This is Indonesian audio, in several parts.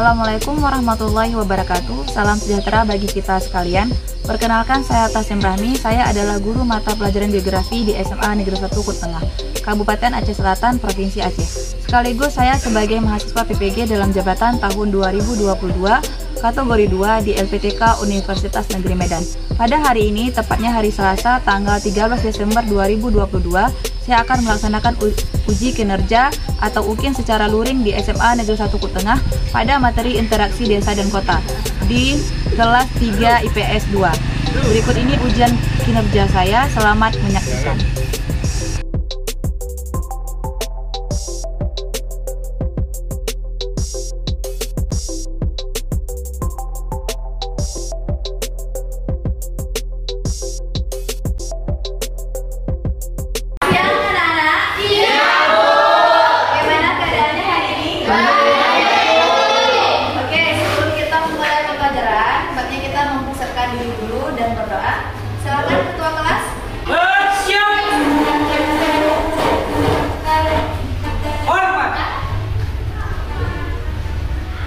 Assalamualaikum warahmatullahi wabarakatuh. Salam sejahtera bagi kita sekalian. Perkenalkan, saya Tasim Rahmi. Saya adalah guru mata pelajaran geografi di SMA Negeri 1 Kut Tengah, Kabupaten Aceh Selatan, Provinsi Aceh. Sekaligus saya sebagai mahasiswa PPG dalam jabatan tahun 2022, kategori 2 di LPTK Universitas Negeri Medan. Pada hari ini, tepatnya hari Selasa, tanggal 13 Desember 2022, saya akan melaksanakan uji kinerja atau UKIN secara luring di SMA Negeri 1 Kut Tengah pada materi interaksi desa dan kota di kelas 3 IPS 2. Berikut ini ujian kinerja saya, selamat menyaksikan.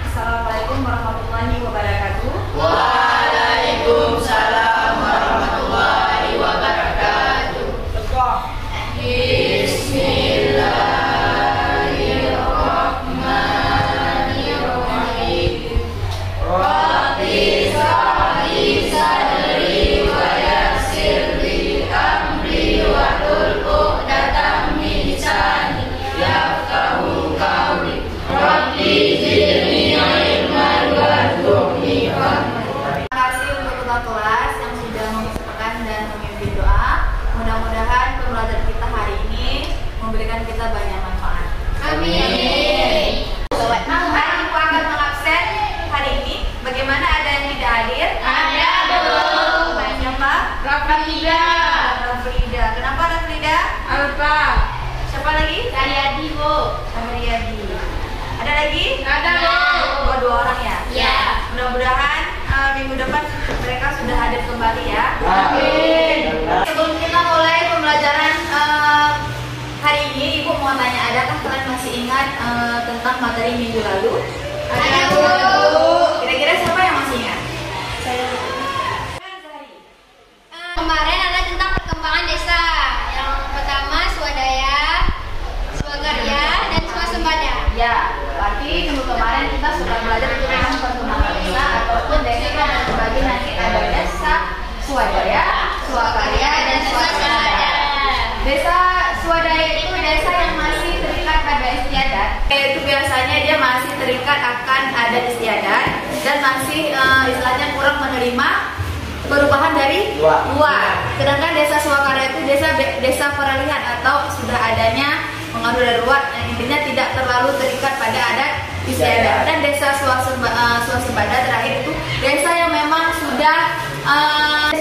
Assalamualaikum warahmatullahi wabarakatuh. Waalaikumsalam warahmatullahi wabarakatuh. Bismillahirrahmanirrahim. Rabbi shrah li sadri wa yassir li amri wahlul 'uqdatam min lisani yafqahu qawli. Rabbi zidni ilman warzuqni fahma. Terima kasih untuk ketua kelas yang sudah mempersiapkan dan memimpin doa. Mudah-mudahan pembelajaran kita hari ini memberikan kita banyak manfaat. Amin. Aku akan mengabsen hari ini. Bagaimana, ada yang tidak hadir? Ada dong. Siapa? Rafida. Rafida. Kenapa Rafida? Alfa. Siapa lagi? Karyadi, Bu. Karyadi. Ada lagi? Ada dong. Oh, 2 orang ya? Ya. Mudah-mudahan minggu depan mereka sudah hadir kembali ya. Amin. Sebelum kita mulai pembelajaran hari ini, Ibu mau tanya, adakah kalian masih ingat tentang materi minggu lalu? Ada, Bu. Kira-kira siapa yang masih ingat? Kemarin ada tentang perkembangan desa. Yang pertama swadaya, swakarya, dan swasembada. Ya, berarti minggu kemarin kita sudah belajar tentang perkembangan desa ataupun desa yang terbagi nanti ada desa swadaya, swakarya, dan swasembada. Desa swadaya itu desa yang masih terikat pada istiadat. Itu biasanya dia masih terikat akan adat istiadat dan masih istilahnya kurang menerima perubahan dari luar. Sedangkan desa swakarya itu desa peralihan atau sudah adanya pengaruh dari luar, intinya tidak terlalu terikat pada adat istiadat. Dan desa swasembada terakhir itu desa yang memang sudah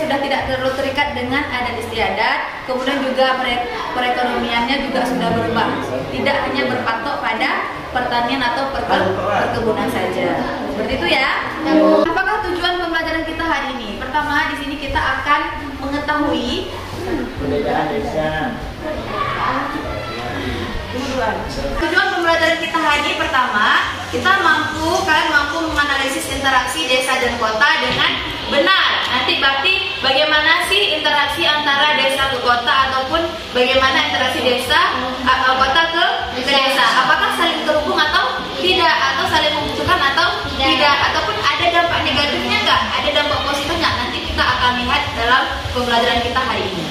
tidak terlalu terikat dengan adat istiadat, kemudian juga perekonomiannya juga sudah berubah, tidak hanya berpatok pada pertanian atau perkebunan saja. Seperti itu ya. Apakah tujuan pembelajaran kita hari ini? Pertama, di sini kita akan mengetahui Perbedaan desa. tujuan pembelajaran kita hari ini. Pertama, kalian mampu menganalisis interaksi desa dan kota dengan benar. Nanti berarti bagaimana sih interaksi antara desa ke kota ataupun bagaimana interaksi desa kota ke desa? Apakah saling terhubung atau tidak, atau saling membutuhkan atau tidak, ataupun ada dampak negatifnya nggak, ada dampak positifnya nggak? Nanti kita akan lihat dalam pembelajaran kita hari ini.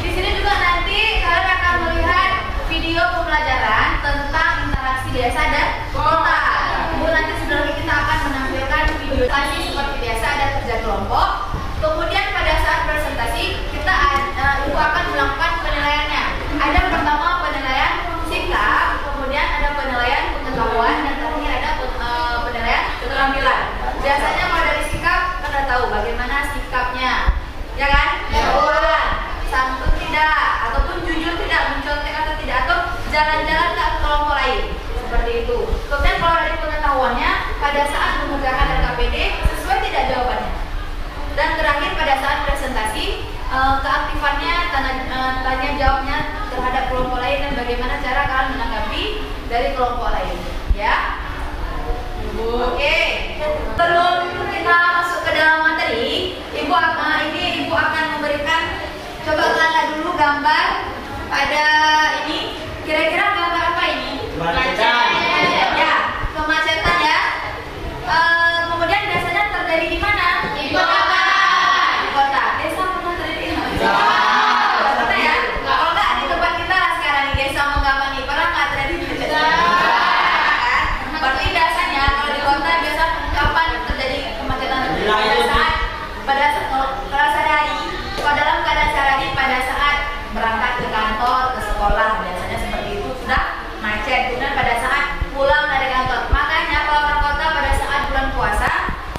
Di sini juga nanti kalian akan melihat video pembelajaran tentang interaksi desa dan kota. Kemudian nanti setelah kita akan menampilkan video tadi seperti biasa, ada kerja kelompok. Kemudian pada saat presentasi Ibu akan melakukan penilaiannya. Ada pertama penilaian sikap, kemudian ada penilaian pengetahuan, dan terakhir ada penilaian keterampilan. Biasanya kalau dari sikap kita tahu bagaimana sikapnya, ya kan? Sopan, santun tidak, ataupun jujur tidak, mencontek atau tidak, atau jalan-jalan ke kelompok lain, seperti itu. Kemudian kalau dari pengetahuannya, pada saat mengerjakan LKPD sesuai tidak jawabannya. Dan terakhir pada saat presentasi, keaktifannya, tanya jawabnya terhadap kelompok lain dan bagaimana cara kalian menanggapi dari kelompok lain, ya. Oke, sebelum kita masuk ke dalam materi, Ibu akan memberikan, coba Lala dulu gambar pada ini. Kira-kira gambar apa ini? Kemacetan. Ya, kemacetan ya. Kemudian biasanya terjadi di mana? Di kota. Di kota. Desa pernah terjadi di mana? Pernah ya? Kalau nggak di tempat kita sekarang di desa Menggamangi, pernah nggak terjadi kemacetan? Berarti biasanya kalau di kota biasa kapan terjadi kemacetan? Pada saat sehari, kalau dalam keadaan sehari pada saat berangkat ke kantor, ke sekolah, biasanya seperti itu sudah macet. Kemudian pada saat pulang dari kantor, makanya kalau orang kota pada saat bulan puasa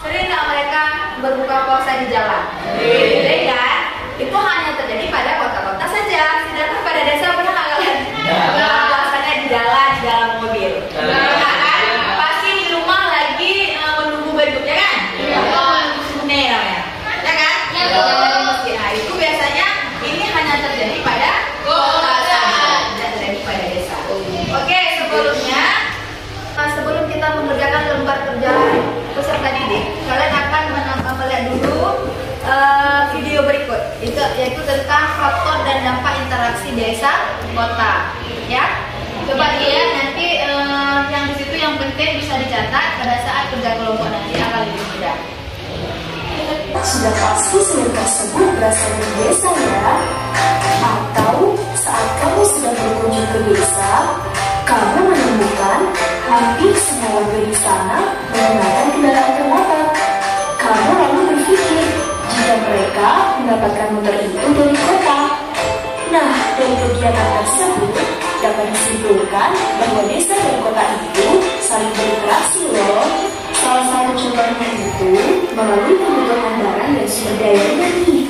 sering nggak mereka berbuka puasa di jalan? Sering kan? Itu hanya terjadi pada kota-kota saja. Sedangkan pada desa pernah nggak kalian? Buka puasanya di jalan, di dalam mobil. Nah, kan? Pasti di rumah lagi menunggu beduk ya kan? Sune namanya, ya kan? Nah, itu biasanya ini hanya terjadi pada kota saja, tidak terjadi pada desa. Oke, sebelum kita mengerjakan lembar kerja peserta didik, kalian akan melihat dulu video berikut, yaitu tentang faktor dan dampak interaksi desa kota. Ya, coba dilihat nanti yang di situ yang penting bisa dicatat pada saat kerja kelompok nanti akan lebih mudah. Sudah pasti seluruh tersebut berasal dari desa ya? Atau saat kamu sedang berkunjung ke desa, kamu menemukan hampir semua warga di sana menggunakan kendaraan bermotor. Kamu lalu berpikir jika mereka mendapatkan motor itu dari kota. Nah, dari kegiatan tersebut dapat disimpulkan bahwa desa dan kota itu saling berinteraksi loh. Salah satu contohnya itu melalui kebutuhan barang dan sumber dayanya nih.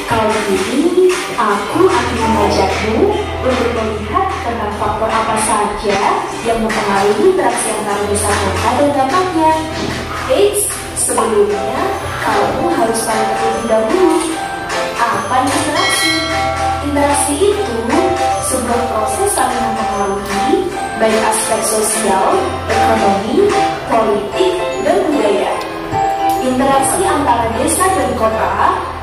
Kali ini aku akan mengajakmu untuk melihat tentang faktor apa saja yang mempengaruhi interaksi antara desa kota dan dampaknya. Eits, sebelumnya kamu harus tahu terlebih dahulu apa interaksi. Interaksi itu sebuah proses saling mempengaruhi baik aspek sosial, ekonomi, politik, dan budaya. Interaksi antara desa dan kota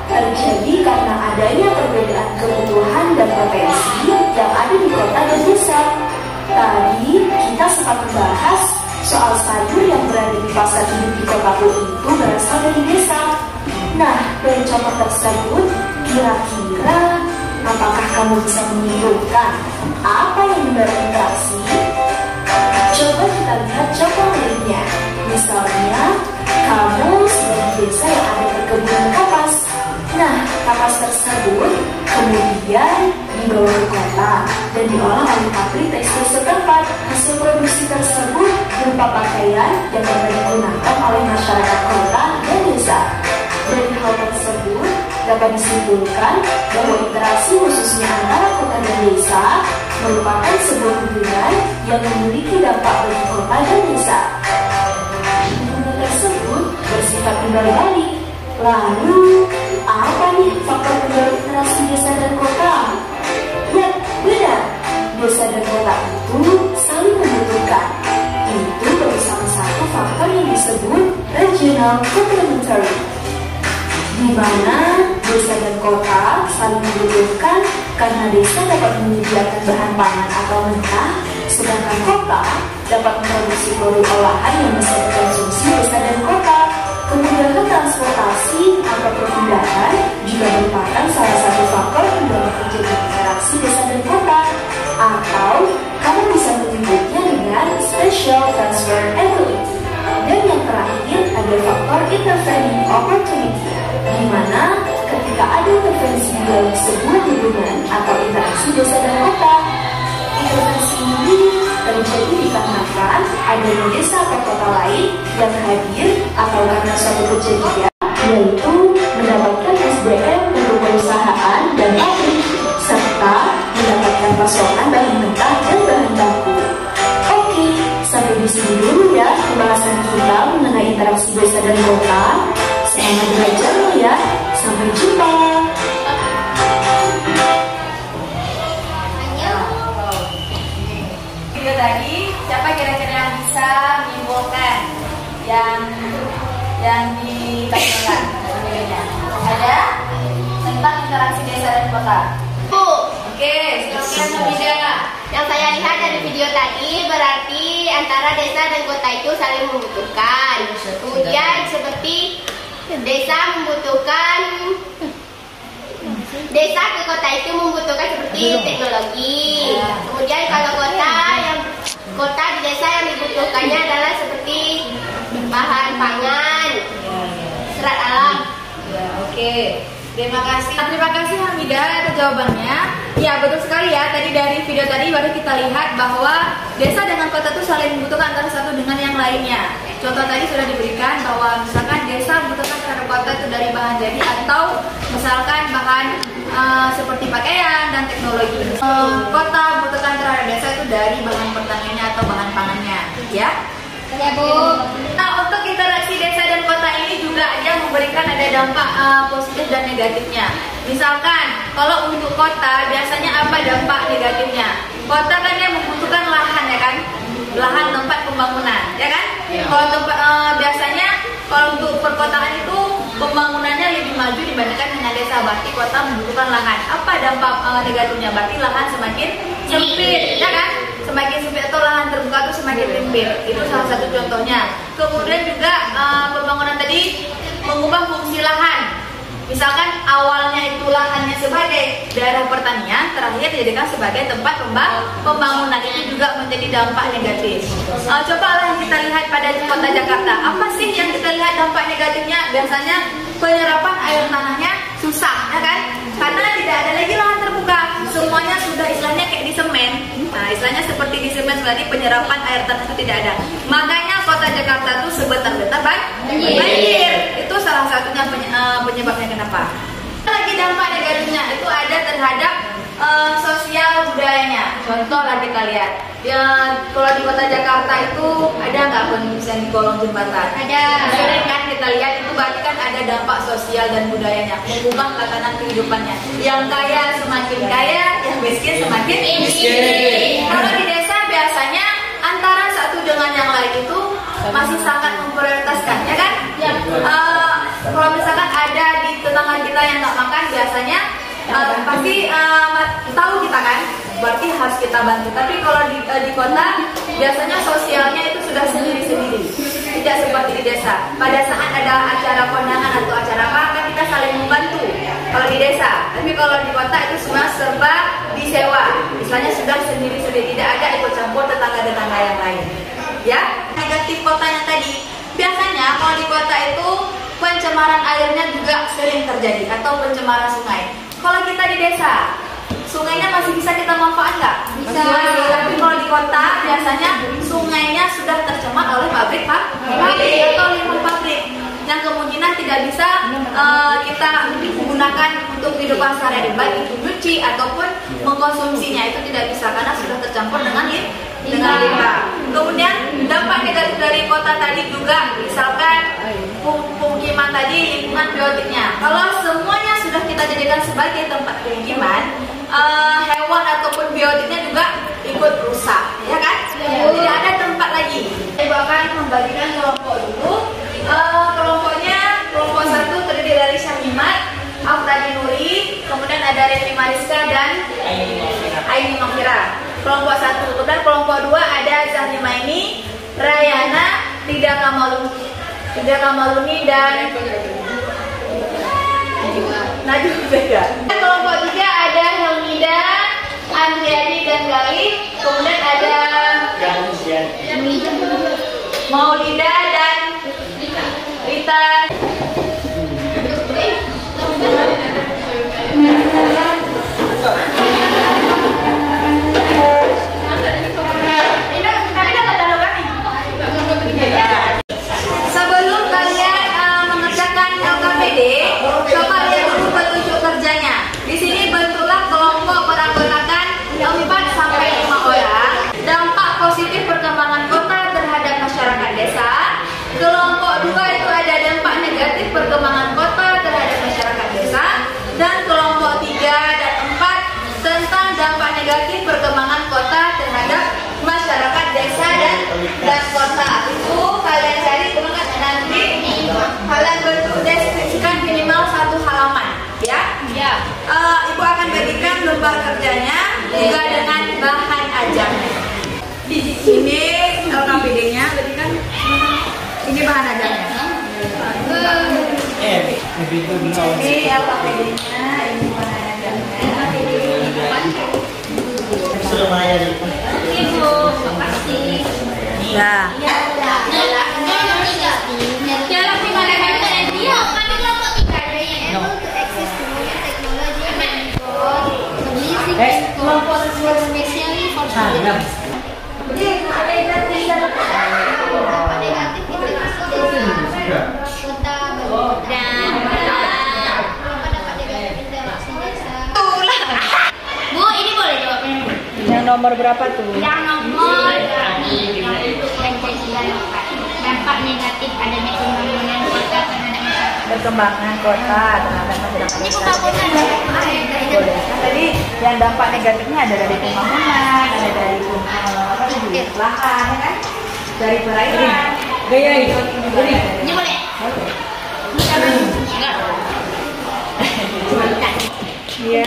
terjadi karena adanya perbedaan kebutuhan dan potensi yang ada di kota dan desa. Tadi kita sempat membahas soal sayur yang berada di pasar hidup di kotaku itu berasal dari desa. Nah, dari contoh tersebut, kira-kira apakah kamu bisa menyimpulkan apa yang mendorong interaksi? Coba kita lihat contoh lainnya. Misalnya, kamu sedang di desa yang ada perkebunan kapas. Nah, kapas tersebut kemudian dibawa ke kota dan diolah oleh pabrik tekstil setempat. Hasil produksi tersebut berupa pakaian yang dapat digunakan oleh masyarakat kota dan desa. Dari hal tersebut dapat disimpulkan bahwa interaksi khususnya antara kota dan desa merupakan sebuah hubungan yang memiliki dampak bagi kota dan desa. Hubungan tersebut bersifat kembali. Lalu, apa nih faktor pendorong interaksi desa dan kota? Ya, benar. Desa dan kota itu saling membutuhkan. Itu baru salah satu faktor yang disebut regional complementary, di mana desa dan kota saling membutuhkan karena desa dapat menyediakan bahan pangan atau mentah, sedangkan kota dapat memproduksi produk olahan yang bisa dikonsumsi desa dan kota. Kemudahan transportasi atau perpindahan juga merupakan salah satu faktor pendorong terjadinya interaksi desa dan kota. Atau kamu bisa menyebutnya dengan special transfer ability. Dan yang terakhir ada faktor intervening opportunity, di mana ketika ada intervensi dalam sebuah hubungan atau interaksi desa dan kota, intervensi ini terjadi dikarenakan adanya desa atau kota lain yang hadir atau karena suatu kejadian, yaitu mendapatkan SDM untuk perusahaan dan pabrik, serta mendapatkan pasokan bahan mentah dan bahan baku. Oke, sampai di sini dulu ya pembahasan kita mengenai interaksi desa dan kota. Semangat belajar lo ya. Sampai jumpa. Video tadi, siapa kira-kira yang bisa menyimpulkan yang ditampilkan videonya. Ada tentang interaksi desa dan kota. Bu, Oke, silakan Hamida. yang saya lihat dari video tadi berarti antara desa dan kota itu saling membutuhkan. Kemudian seperti desa ke kota itu membutuhkan seperti teknologi. Kemudian kalau kota di desa yang dibutuhkannya adalah seperti bahan pangan, serat alam. Ya, oke. Terima kasih Hamida atas jawabannya. Ya, betul sekali ya. Tadi dari video tadi baru kita lihat bahwa desa dengan kota itu saling membutuhkan antara satu dengan yang lainnya. Contoh tadi sudah diberikan bahwa misalkan desa membutuhkan terhadap kota itu dari bahan jadi atau misalkan bahan seperti pakaian dan teknologi. Kota membutuhkan terhadap desa itu dari bahan pertaniannya atau bahan pangannya, ya. Ya, Bu. Nah, untuk interaksi desa dan kota ini juga ada memberikan ada dampak positif dan negatifnya. Misalkan, kalau untuk kota biasanya apa dampak negatifnya? Kota kan dia membutuhkan lahan, ya kan? Lahan tempat pembangunan, ya kan? Kalau biasanya kalau untuk perkotaan itu pembangunannya lebih maju dibandingkan dengan desa. Berarti kota membutuhkan lahan. Apa dampak negatifnya? Berarti lahan semakin sempit, ya kan? Semakin sempit atau lahan terbuka itu semakin sempit. Itu salah satu contohnya. Kemudian juga pembangunan tadi mengubah fungsi lahan. Misalkan awalnya itu lahannya sebagai daerah pertanian, terakhir dijadikan sebagai tempat pembangunan. Itu juga menjadi dampak negatif. Cobalah kita lihat pada kota Jakarta. Apa sih yang kita lihat dampak negatifnya? Biasanya penyerapan air tanahnya susah, ya kan? Karena tidak ada lagi lahan terbuka. Semuanya sudah istilahnya kayak di semen. Nah, istilahnya seperti di semen, berarti penyerapan air tanah itu tidak ada. Makanya kota Jakarta itu sebentar-bentar banjir. Itu salah satunya penyebabnya kenapa. Lagi dampak negatifnya itu ada terhadap sosial budayanya. Contoh lah kita lihat. Ya, kalau di kota Jakarta itu ada nggak pengungsian di kolong jembatan? Ada. Sering kan kita lihat itu berarti kan ada dampak sosial dan budayanya, mengubah tatanan kehidupannya. Yang kaya semakin kaya, yang miskin semakin miskin. Kalau di desa biasanya antara satu dengan yang lain itu masih sangat memprioritaskan, ya kan? Ya. Kalau misalkan ada di tetangga kita yang nggak makan, biasanya pasti tahu kita kan, berarti harus kita bantu. Tapi kalau di kota biasanya sosialnya itu sudah sendiri-sendiri, tidak seperti di desa. Pada saat ada acara kondangan atau acara apa, kan kita saling membantu kalau di desa. Tapi kalau di kota itu semua serba disewa, misalnya sudah sendiri-sendiri, tidak ada ikut campur tetangga-tetangga yang lain. Ya, negatif kotanya tadi, biasanya kalau di kota itu pencemaran airnya juga sering terjadi atau pencemaran sungai. Kalau kita di desa, sungainya masih bisa kita manfaat nggak? Bisa. Tapi kalau di kota biasanya sungainya sudah tercemar oleh pabrik atau limbah pabrik yang kemungkinan tidak bisa kita gunakan untuk kehidupan sehari-hari, baik itu nyuci ataupun mengkonsumsinya, itu tidak bisa karena sudah tercampur dengan limbah. Kemudian dampak negatif dari kota tadi juga, misalkan pemukiman tadi, lingkungan biotiknya. Kalau semuanya sudah kita jadikan sebagai tempat pemukiman, hewan ataupun biotiknya juga ikut rusak, ya kan? Tidak ada tempat lagi. Ibu akan membagikan kelompok dulu. Kelompok satu terdiri dari Syahmimat, Afdali Nuri, kemudian ada Revi Mariska dan Aini Makfira. Kelompok satu. Kemudian kelompok dua ada Zahri Maini, Rayana, Rida Kamaluni dan Najwa Bega. Kelompok tiga ada Helmida, Andriani dan Gali. Kemudian ada Maulida dan Rita. Sebelum kalian mengerjakan LKPD, coba lihat dulu petunjuk kerjanya. Di sini bentuklah kelompok beranggotakan 4 sampai 5 orang. Dampak positif perkembangan kota terhadap masyarakat desa. Kelompok 2 itu ada dampak negatif Ibu akan bagikan lembar kerjanya juga dengan bahan ajarnya. Ini LKPD-nya, berarti kan ini bahan ajarnya. Ini LKPD-nya, ini bahan ajarnya. Ya. Bu, ini boleh jawabnya. Yang nomor berapa tuh? Yang nomor dampak negatif adanya pembangunan kota terhadap masyarakat. Perkembangan kota terhadap masyarakat Ini desa. pembangunan. Boleh. Kan tadi yang dampak negatifnya ada dari pembangunan, ada dari lahan, ya kan? Dari perairan. Ini boleh. Enggak. Iya.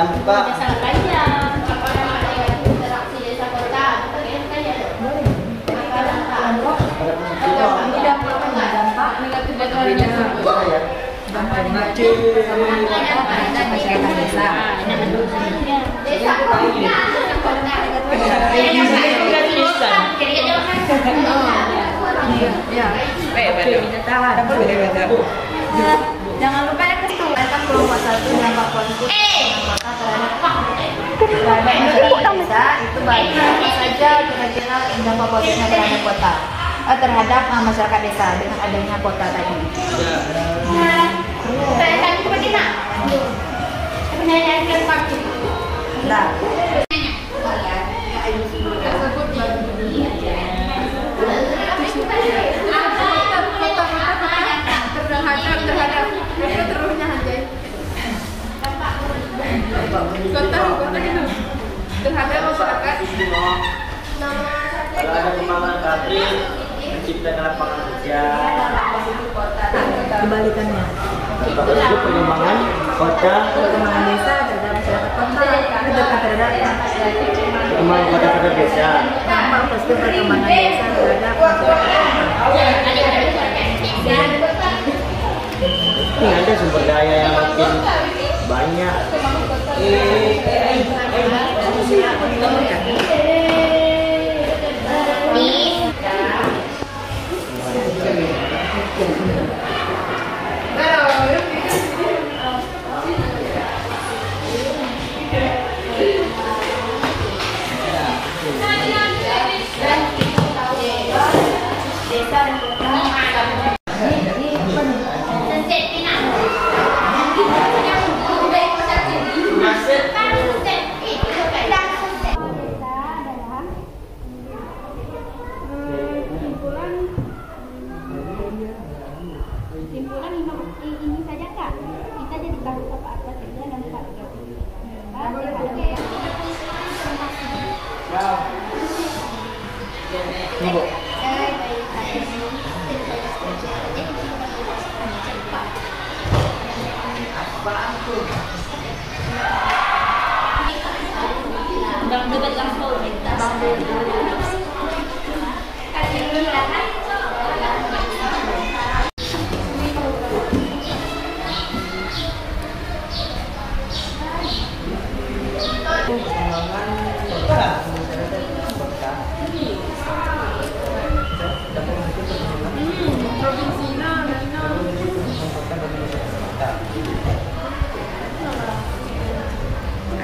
Dampak Masyarakat desa. Jangan lupa yang kedua, kelompok 1 dampak positif terhadap masyarakat desa itu bagi apa saja kira-kira dampak positifnya terhadap kota, terhadap masyarakat desa dengan adanya kota tadi. Nah, terhadap masyarakat. kalau ada pembangunan pabrik menciptakan lapangan kerja. kebalikannya. Dampak itu pengembangan kota, Perkembangan desa terhadap masyarakat kota, terhadap pengembangan kota pada desa. dampak positif perkembangan desa terhadap masyarakat kota. Ini ada sumber daya yang makin banyak.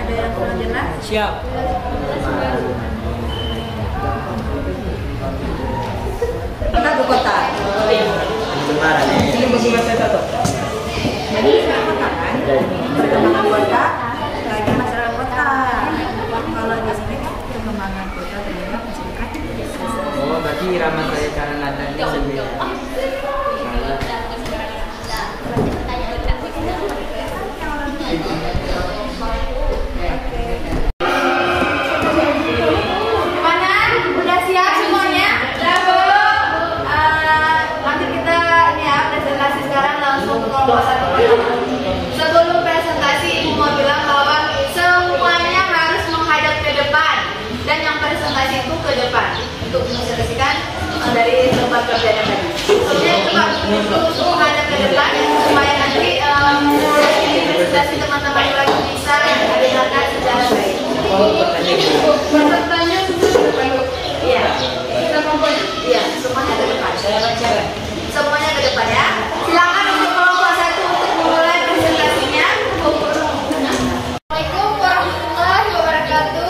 Ada yang kurang jelas? Siap. Kita ke kota. Benar nih. Jadi saya katakan perkembangan kota terhadap masyarakat kota. Kalau di sini kan perkembangan kota terhadap masyarakat desa. Oh, berarti irama saya cara nadanya berbeda. Gimana? Udah siap semuanya? Bravo. Nanti kita ini ya presentasi sekarang langsung program kerjanya tadi. Kemudian coba untuk menghadap ke depan supaya nanti presentasi teman-teman lagi bisa didengarkan secara baik. Pesertanya iya, iya, semuanya ke depan. Semuanya ke depan ya. Silakan untuk kelompok 1 untuk memulai presentasinya. Assalamualaikum warahmatullahi wabarakatuh.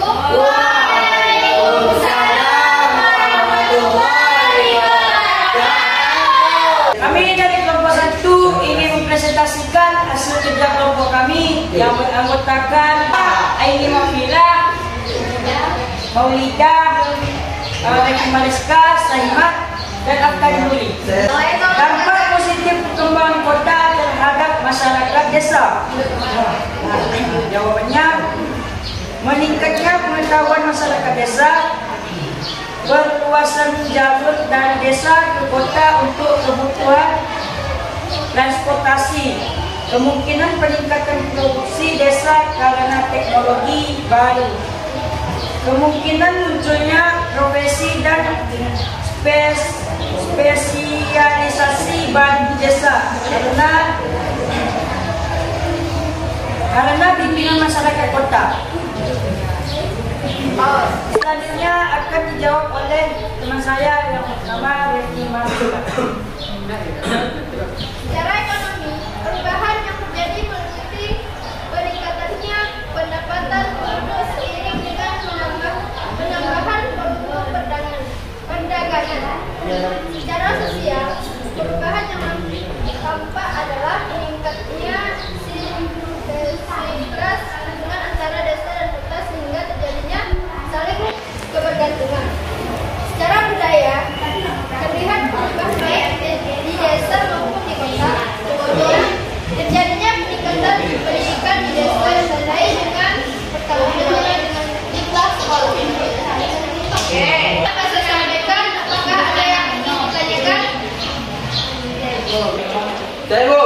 Kami dari kelompok 1 ingin mempresentasikan hasil kerja kelompok kami yang beranggotakan Aini Mafila, Maulida, Mariska, Saimat, dan Afkan Nuri. Dampak positif perkembangan kota terhadap masyarakat desa. Jawabannya, meningkatnya pengetahuan masyarakat desa, perluasan jalur dari desa ke kota untuk kebutuhan transportasi, kemungkinan peningkatan produksi desa karena teknologi baru, kemungkinan munculnya profesi dan spesialisasi bagi desa karena bimbingan masyarakat kota. Selanjutnya akan dijawab oleh teman saya yang bernama Refni Marzuka. Secara ekonomi, perubahan yang terjadi meliputi peningkatannya pendapatan penduduk seiring dengan penambahan volume perdagangan. Secara sosial, perubahan yang tampak adalah meningkatnya sinkronis hubungan antara desa dan kota sehingga terjadinya saling kebergantungan. Secara budaya, terlihat perubahan baik di desa maupun di kota. Kemudian terjadinya peningkatan pendidikan di desa ditandai dengan perkembangan dengan jumlah sekolah. Oke. Apa saya sampaikan? Apakah ada yang ingin ditanyakan? Saya Bu.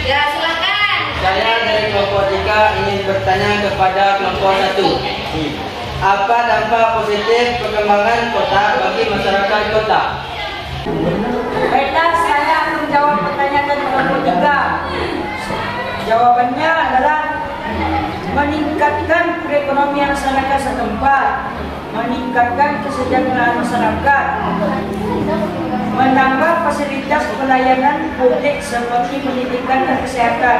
Ya, silakan. Saya dari kelompok 3 ingin bertanya kepada kelompok 1. Apa dampak positif perkembangan kota bagi masyarakat kota? Baiklah, saya akan menjawab pertanyaan dari kelompok 3. Jawabannya adalah meningkatkan perekonomian masyarakat setempat, meningkatkan kesejahteraan masyarakat, menambah fasilitas pelayanan publik seperti pendidikan dan kesehatan,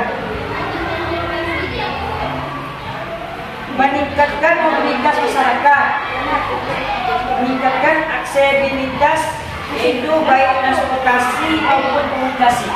meningkatkan mobilitas masyarakat, meningkatkan aksesibilitas yaitu baik transportasi maupun komunikasi.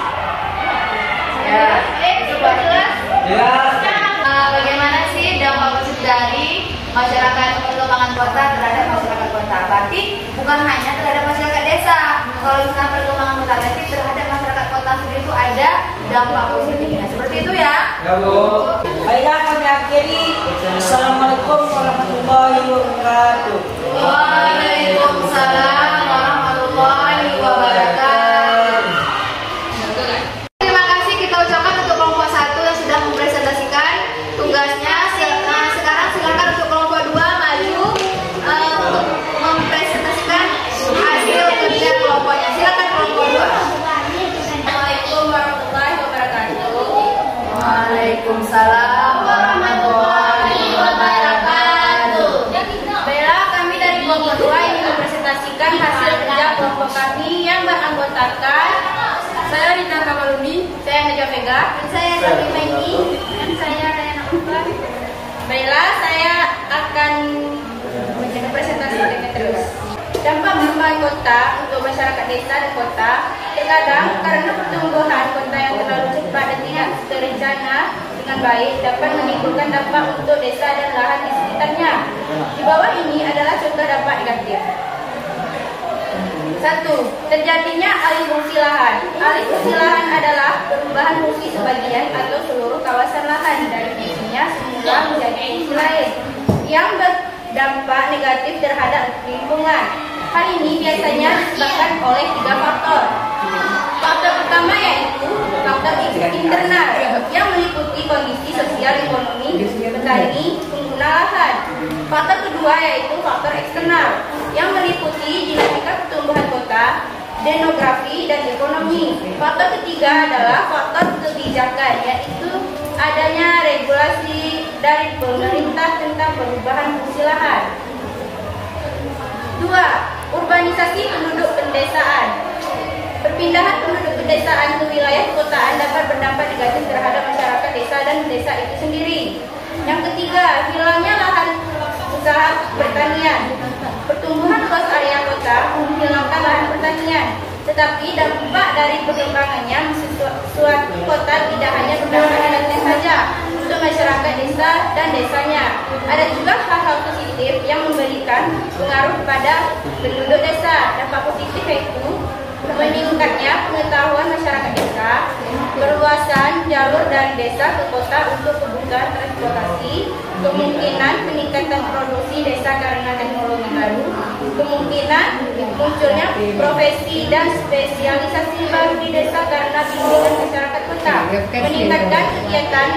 Ya, cukup jelas. Jelas. Bagaimana sih dampak positif dari masyarakat perkembangan kota terhadap masyarakat kota? Berarti bukan hanya terhadap masyarakat desa. Kalau misalnya perkembangan kota berarti terhadap masyarakat kota sendiri itu ada dampak positifnya. Seperti itu ya? Ya Bu. Baiklah, kami akhiri. Assalamualaikum warahmatullahi wabarakatuh. Waalaikumsalam warahmatullahi wabarakatuh. Terima kasih kita ucapkan untuk kelompok 1 yang sudah mempresentasikan tugasnya. Sekarang silakan untuk kelompok 2 maju untuk mempresentasikan hasil kerja kelompoknya. Silakan kelompok 2. Assalamualaikum warahmatullahi wabarakatuh. Waalaikumsalam warahmatullahi wabarakatuh. Baiklah, kami dari kelompok 2 ingin mempresentasikan hasil kerja kelompok kami yang beranggotakan saya Rita Kamaludi, saya Najwa Vega, Saya Sabi Maini, dan saya Rayana Uba. Baiklah, saya akan presentasi terus. Dampak perkembangan kota untuk masyarakat desa dan kota terkadang karena pertumbuhan kota yang terlalu cepat dan tidak terencana dengan baik dapat menimbulkan dampak untuk desa dan lahan di sekitarnya. Di bawah ini adalah contoh dampak negatif. 1. Terjadinya alih fungsi lahan. Alih fungsi lahan adalah perubahan fungsi sebagian atau seluruh kawasan lahan dari fungsinya semula menjadi fungsi lain yang berdampak negatif terhadap lingkungan. Hal ini biasanya disebabkan oleh 3 faktor. Faktor pertama yaitu faktor internal yang meliputi kondisi sosial ekonomi petani pengguna lahan. Faktor kedua yaitu faktor eksternal yang meliputi dinamika pertumbuhan kota, demografi, dan ekonomi. Faktor ketiga adalah faktor kebijakan, yaitu adanya regulasi dari pemerintah tentang perubahan fungsi lahan. 2. Urbanisasi penduduk pedesaan. Perpindahan penduduk pedesaan ke wilayah perkotaan dapat berdampak negatif terhadap masyarakat desa dan desa itu sendiri. Yang ketiga, hilangnya lahan usaha pertanian. Pertumbuhan luas area kota menghilangkan lahan pertanian, tetapi dampak dari perkembangannya suatu kota tidak hanya berdampak negatif saja untuk masyarakat desa dan desanya. Ada juga hal-hal positif yang memberikan pengaruh kepada penduduk desa. Dampak positif yaitu meningkatnya pengetahuan masyarakat desa, perluasan jalur dari desa ke kota untuk kebutuhan transportasi, kemungkinan peningkatan produksi desa karena teknologi baru, kemungkinan munculnya profesi dan spesialisasi baru di desa karena bimbingan masyarakat kota, meningkatkan kegiatan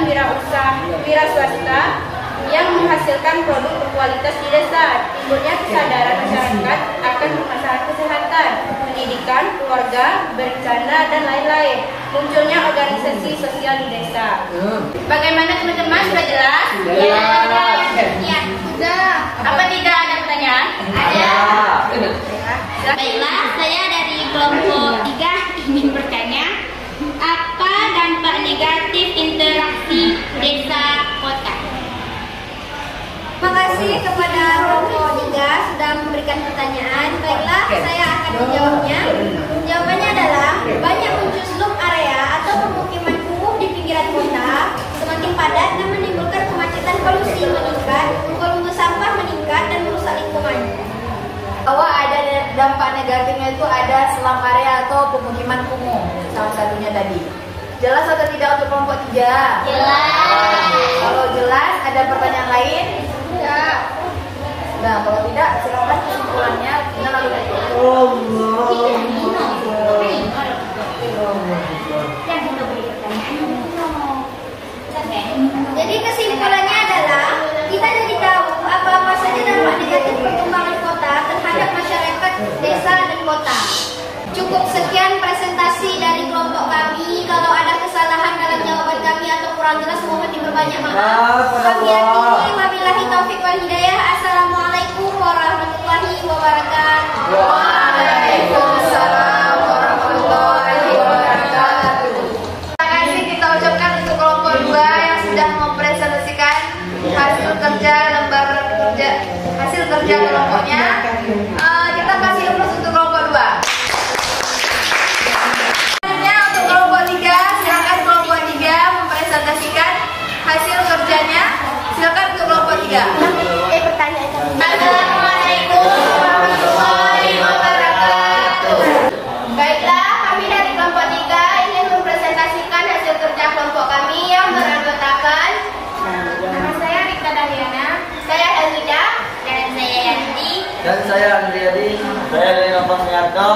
wira swasta yang menghasilkan produk berkualitas di desa, timbulnya kesadaran masyarakat akan permasalahan kesehatan, pendidikan, keluarga, berencana, dan lain-lain, munculnya organisasi sosial di desa. Bagaimana teman-teman, sudah jelas? Ya, Sudah. Apa tidak ada pertanyaan? ada. Baiklah, saya dari kelompok 3 ingin bertanya, apa dampak negatif interaksi desa kota? Terima kasih kepada kelompok 3 sudah memberikan pertanyaan. Baiklah, saya akan menjawabnya. Jawabannya adalah banyak muncul slum area atau pemukiman kumuh di pinggiran kota, semakin padat dan menimbulkan kemacetan, polusi meningkat, volume sampah meningkat dan merusak lingkungan. Bahwa ada dampak negatifnya itu ada slum area atau pemukiman kumuh, salah satunya tadi. Jelas atau tidak untuk kelompok 3? Jelas. Kalau jelas, ada pertanyaan lain? Ya. Nah, kalau tidak, silakan kesimpulannya. Kita lalu Jadi kesimpulannya adalah kita jadi tahu apa-apa saja dampak negatif perkembangan kota terhadap masyarakat desa dan kota. Cukup sekian presentasi dari kelompok kami. Kalau ada kesalahan dalam jawaban kami atau kurang jelas mohon diperbanyak maaf. Kami akhiri, wabillahi taufiq wal hidayah. Assalamualaikum warahmatullahi wabarakatuh. Waalaikumsalam warahmatullahi wabarakatuh. Terima kasih kita ucapkan untuk kelompok 2 yang sudah mempresentasikan hasil kerja kelompoknya. Kita kasih aplaus untuk kelompok 2. Selanjutnya untuk kelompok 3, silakan kelompok 3 mempresentasikan hasil kerjanya. Silakan untuk kelompok 3. Assalamualaikum warahmatullahi wabarakatuh. Baiklah, kami dari kelompok 3 ingin mempresentasikan hasil kerja kelompok kami yang beranggotakan nama saya Rita Dahliana, saya Elida, Dan saya Yanti. Dan saya Andriadi. Saya dari kelompok Miarto.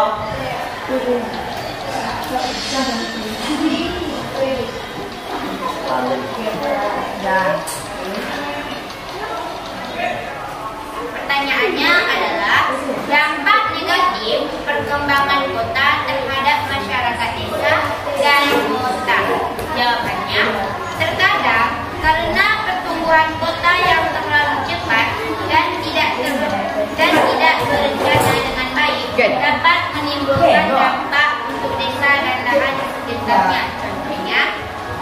Pertanyaannya adalah dampak negatif perkembangan kota terhadap masyarakat desa dan kota. Jawabannya, terkadang karena pertumbuhan kota yang terlalu cepat dan tidak berencana dengan baik dapat menimbulkan dampak untuk desa dan lahan sekitarnya. Contohnya,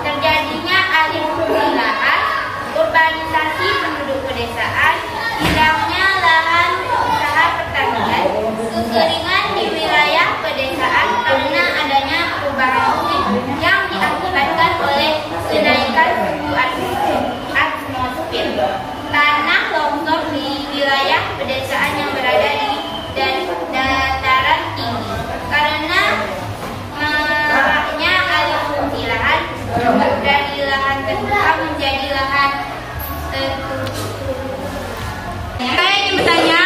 terjadinya alih fungsi lahan, urbanisasi penduduk pedesaan, hilangnya lahan usaha pertanian, kekeringan di wilayah pedesaan karena adanya perubahan iklim yang diakibatkan oleh kenaikan suhu atmosfer, tanah longsor di wilayah pedesaan yang berada di dataran tinggi karena maraknya alih fungsi lahan dari lahan terbuka menjadi lahan tertutup. Saya ingin bertanya,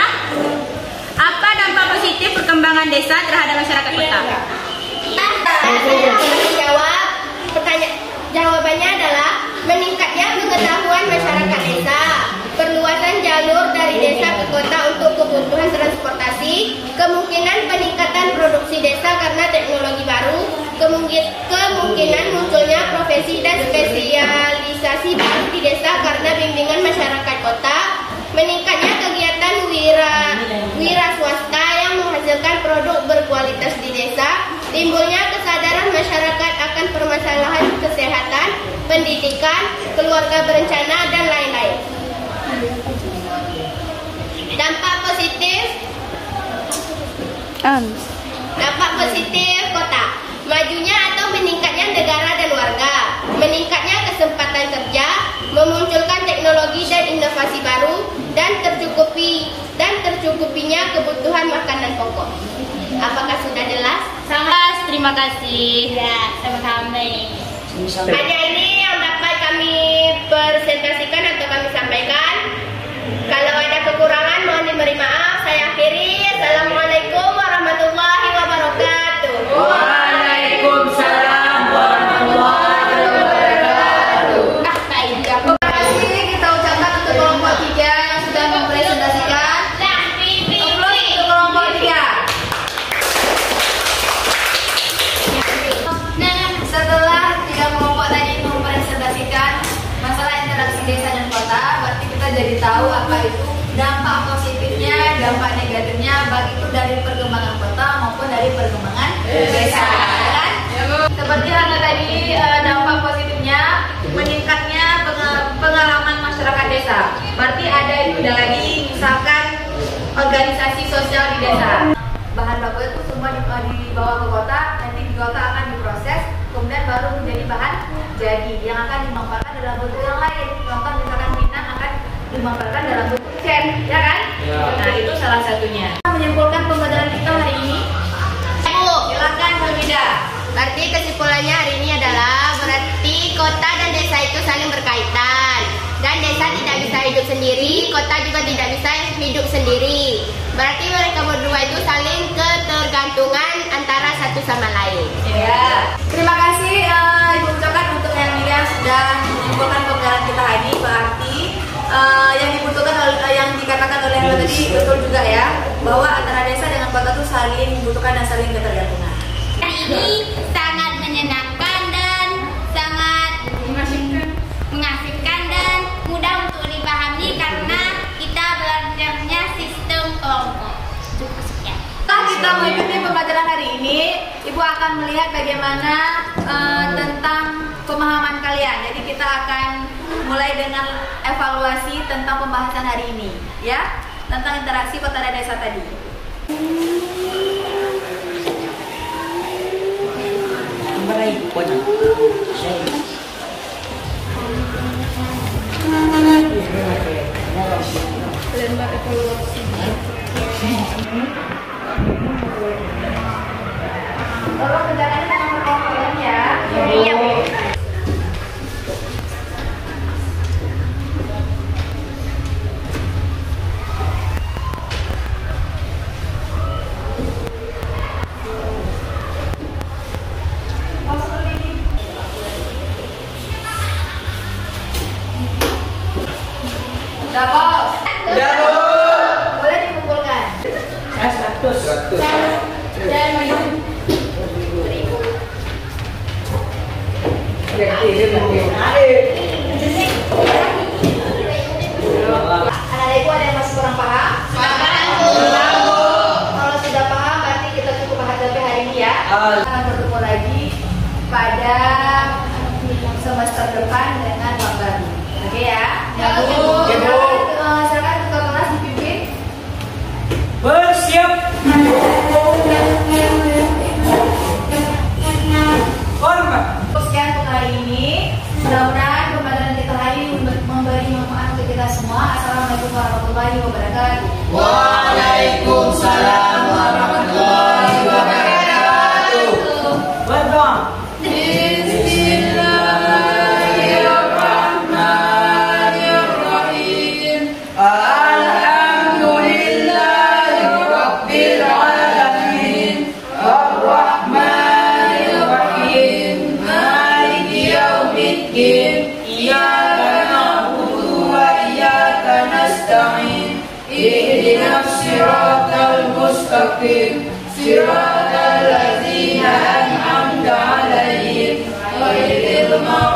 apa dampak positif perkembangan desa terhadap masyarakat kota? Jawabannya adalah meningkatnya pengetahuan masyarakat desa, perluasan jalur dari desa ke kota untuk kebutuhan transportasi, kemungkinan peningkatan produksi desa meningkatnya kegiatan wira swasta yang menghasilkan produk berkualitas di desa, timbulnya kesadaran masyarakat akan permasalahan kesehatan, pendidikan, keluarga berencana, dan lain-lain. Dampak positif kota, majunya atau meningkatnya negara dan warga, meningkatnya kesempatan kerja, memunculkan teknologi dan inovasi baru, dan tercukupinya kebutuhan makanan pokok. Apakah sudah jelas? Sama, terima kasih. Ya, sama-sama. Hanya ini yang dapat kami presentasikan atau kami sampaikan. Kalau ada kekurangan mohon diberi maaf. Saya akhiri. Assalamualaikum warahmatullahi wabarakatuh. Waalaikumsalam warahmatullahi wabarakatuh. Terima kasih kita ucapkan untuk kelompok 3 yang sudah mempresentasikan. Aplaus untuk kelompok 3. Setelah 3 kelompok tadi mempresentasikan masalah interaksi desa dan kota, berarti kita jadi tahu apa itu dampak positifnya, dampak negatifnya, baik itu dari perkembangan kota maupun dari perkembangan desa. Kan? Seperti halnya tadi dampak positifnya meningkatnya pengalaman masyarakat desa. Berarti ada itu lagi misalkan organisasi sosial di desa. Bahan baku itu semua dibawa ke kota, nanti di kota akan diproses, kemudian baru menjadi bahan jadi yang akan dimanfaatkan dalam bentuk yang lain. Contoh misalkan minang akan dimanfaatkan dalam bentuk cen, ya kan? Ya. Nah itu salah satunya. Menyimpulkan pembelajaran kita hari ini. Silakan Hamida. Berarti kesimpulannya hari ini adalah berarti kota dan desa itu saling berkaitan. Dan desa tidak bisa hidup sendiri, kota juga tidak bisa hidup sendiri. Berarti mereka berdua itu saling ketergantungan antara satu sama lain. Ya. Terima kasih Ibu ucapkan untuk yang Milia sudah menyimpulkan pembelajaran kita hari ini. Berarti yang dibutuhkan yang dikatakan oleh Halo tadi betul juga ya, bahwa antara desa dengan kota itu saling membutuhkan dan saling ketergantungan. Hari ini sangat menyenangkan dan sangat mengasihkan dan mudah untuk dipahami karena kita belajarnya sistem kelompok. Cukup sekian. Setelah kita mengikuti pembelajaran hari ini, Ibu akan melihat bagaimana tentang pemahaman kalian. Jadi kita akan mulai dengan evaluasi tentang pembahasan hari ini, ya, tentang interaksi kota dan desa tadi. Tolong kerjakan dengan berkelompok ya. Iya, Bu. Boleh dikumpulkan. 100. Dan anak-anakku ada yang masih kurang paham? Kalau sudah paham berarti kita cukup hadapi hari ini ya. Akan bertemu lagi pada semester depan dengan Pak Baru. Oke ya? Ya Bu. Silakan ketua kelas dipimpin. Bersiap. Hormat. Sekian untuk hari ini. Mudah-mudahan pembelajaran kita hari ini memberi manfaat untuk kita semua. Assalamualaikum warahmatullahi wabarakatuh. Waalaikumsalam warahmatullahi wabarakatuh. Berdoa. Bismillahirrahmanirrahim. Alhamdulillahi rabbil alamin. Ar-Rahmanir-Rahim. Maliki yaumiddin. Iyyaka na'budu wa iyyaka nasta'in. Ihdinas siratal mustaqim. Siratal ladzina an'amta 'alaihim ghairil maghdubi